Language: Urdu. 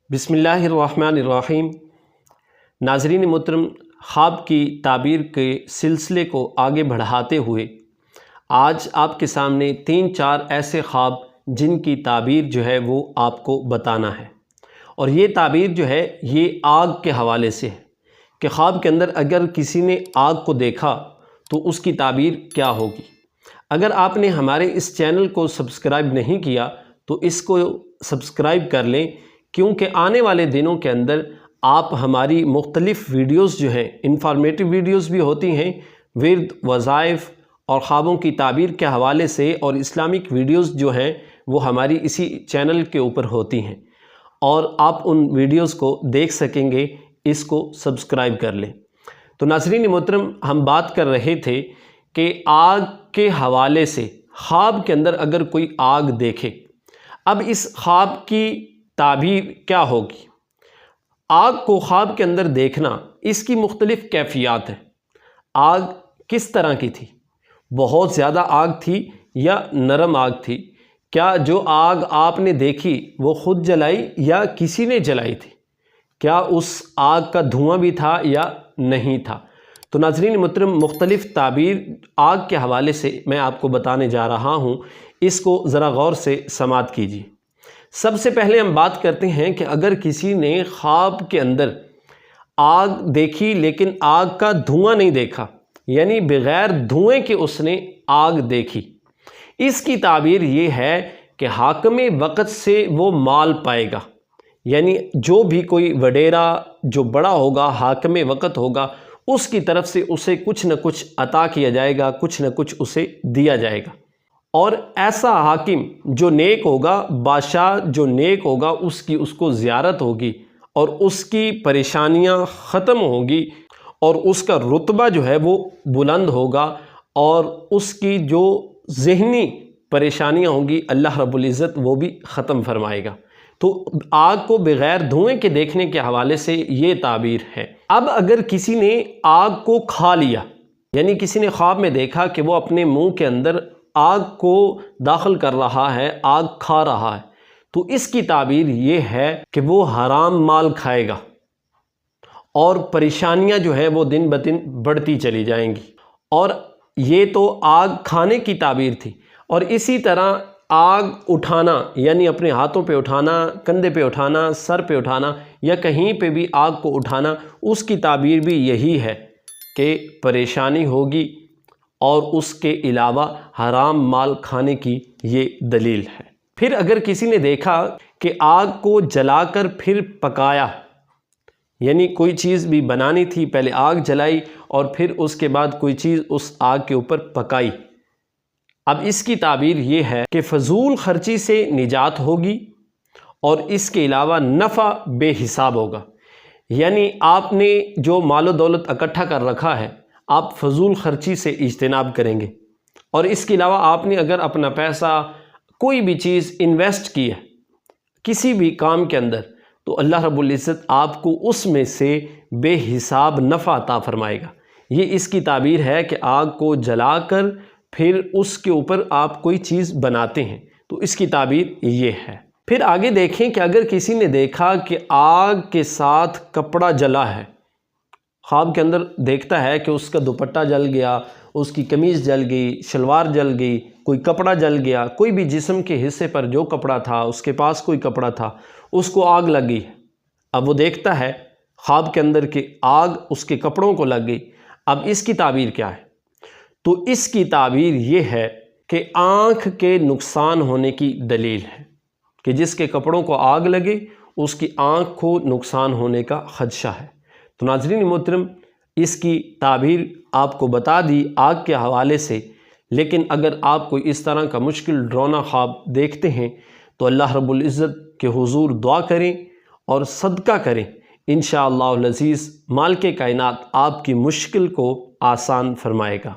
بسم اللہ الرحمن الرحیم۔ ناظرین محترم، خواب کی تعبیر کے سلسلے کو آگے بڑھاتے ہوئے آج آپ کے سامنے 3-4 ایسے خواب جن کی تعبیر جو ہے وہ آپ کو بتانا ہے، اور یہ تعبیر جو ہے یہ آگ کے حوالے سے ہے کہ خواب کے اندر اگر کسی نے آگ کو دیکھا تو اس کی تعبیر کیا ہوگی۔ اگر آپ نے ہمارے اس چینل کو سبسکرائب نہیں کیا تو اس کو سبسکرائب کر لیں، کیونکہ آنے والے دنوں کے اندر آپ ہماری مختلف ویڈیوز جو ہیں، انفارمیٹیو ویڈیوز بھی ہوتی ہیں، ورد، وظائف اور خوابوں کی تعبیر کے حوالے سے، اور اسلامک ویڈیوز جو ہیں وہ ہماری اسی چینل کے اوپر ہوتی ہیں، اور آپ ان ویڈیوز کو دیکھ سکیں گے۔ اس کو سبسکرائب کر لیں۔ تو ناظرین محترم، ہم بات کر رہے تھے کہ آگ کے حوالے سے خواب کے اندر اگر کوئی آگ دیکھے، اب اس خواب کی تعبیر کیا ہوگی۔ آگ کو خواب کے اندر دیکھنا، اس کی مختلف کیفیات ہیں۔ آگ کس طرح کی تھی؟ بہت زیادہ آگ تھی یا نرم آگ تھی؟ کیا جو آگ آپ نے دیکھی وہ خود جلائی یا کسی نے جلائی تھی؟ کیا اس آگ کا دھواں بھی تھا یا نہیں تھا؟ تو ناظرین محترم، مختلف تعبیر آگ کے حوالے سے میں آپ کو بتانے جا رہا ہوں، اس کو ذرا غور سے سماعت کیجیے۔ سب سے پہلے ہم بات کرتے ہیں کہ اگر کسی نے خواب کے اندر آگ دیکھی لیکن آگ کا دھواں نہیں دیکھا، یعنی بغیر دھوئیں کے اس نے آگ دیکھی، اس کی تعبیر یہ ہے کہ حاکم وقت سے وہ مال پائے گا، یعنی جو بھی کوئی وڈیرا جو بڑا ہوگا، حاکم وقت ہوگا، اس کی طرف سے اسے کچھ نہ کچھ عطا کیا جائے گا، کچھ نہ کچھ اسے دیا جائے گا۔ اور ایسا حاکم جو نیک ہوگا، بادشاہ جو نیک ہوگا، اس کو زیارت ہوگی اور اس کی پریشانیاں ختم ہوگی، اور اس کا رتبہ جو ہے وہ بلند ہوگا، اور اس کی جو ذہنی پریشانیاں ہوں گی اللہ رب العزت وہ بھی ختم فرمائے گا۔ تو آگ کو بغیر دھوئیں کے دیکھنے کے حوالے سے یہ تعبیر ہے۔ اب اگر کسی نے آگ کو کھا لیا، یعنی کسی نے خواب میں دیکھا کہ وہ اپنے منہ کے اندر آگ کو داخل کر رہا ہے، آگ کھا رہا ہے، تو اس کی تعبیر یہ ہے کہ وہ حرام مال کھائے گا، اور پریشانیاں جو ہے وہ دن بدن بڑھتی چلی جائیں گی۔ اور یہ تو آگ کھانے کی تعبیر تھی، اور اسی طرح آگ اٹھانا، یعنی اپنے ہاتھوں پہ اٹھانا، کندھے پہ اٹھانا، سر پہ اٹھانا، یا کہیں پہ بھی آگ کو اٹھانا، اس کی تعبیر بھی یہی ہے کہ پریشانی ہوگی، اور اس کے علاوہ حرام مال کھانے کی یہ دلیل ہے۔ پھر اگر کسی نے دیکھا کہ آگ کو جلا کر پھر پکایا، یعنی کوئی چیز بھی بنانی تھی، پہلے آگ جلائی اور پھر اس کے بعد کوئی چیز اس آگ کے اوپر پکائی، اب اس کی تعبیر یہ ہے کہ فضول خرچی سے نجات ہوگی، اور اس کے علاوہ نفع بے حساب ہوگا۔ یعنی آپ نے جو مال و دولت اکٹھا کر رکھا ہے، آپ فضول خرچی سے اجتناب کریں گے، اور اس کے علاوہ آپ نے اگر اپنا پیسہ کوئی بھی چیز انویسٹ کی ہے کسی بھی کام کے اندر، تو اللہ رب العزت آپ کو اس میں سے بے حساب نفع عطا فرمائے گا۔ یہ اس کی تعبیر ہے کہ آگ کو جلا کر پھر اس کے اوپر آپ کوئی چیز بناتے ہیں، تو اس کی تعبیر یہ ہے۔ پھر آگے دیکھیں کہ اگر کسی نے دیکھا کہ آگ کے ساتھ کپڑا جلا ہے، خواب کے اندر دیکھتا ہے کہ اس کا دوپٹہ جل گیا، اس کی قمیض جل گئی، شلوار جل گئی، کوئی کپڑا جل گیا، کوئی بھی جسم کے حصے پر جو کپڑا تھا، اس کے پاس کوئی کپڑا تھا، اس کو آگ لگ گئی۔ اب وہ دیکھتا ہے خواب کے اندر کہ آگ اس کے کپڑوں کو لگ گئی، اب اس کی تعبیر کیا ہے؟ تو اس کی تعبیر یہ ہے کہ آنکھ کے نقصان ہونے کی دلیل ہے، کہ جس کے کپڑوں کو آگ لگے اس کی آنکھ کو نقصان ہونے کا خدشہ ہے۔ تو ناظرین محترم، اس کی تعبیر آپ کو بتا دی آگ کے حوالے سے، لیکن اگر آپ کوئی اس طرح کا مشکل ڈراؤنا خواب دیکھتے ہیں تو اللہ رب العزت کے حضور دعا کریں اور صدقہ کریں، انشاءاللہ العزیز مالک کائنات آپ کی مشکل کو آسان فرمائے گا۔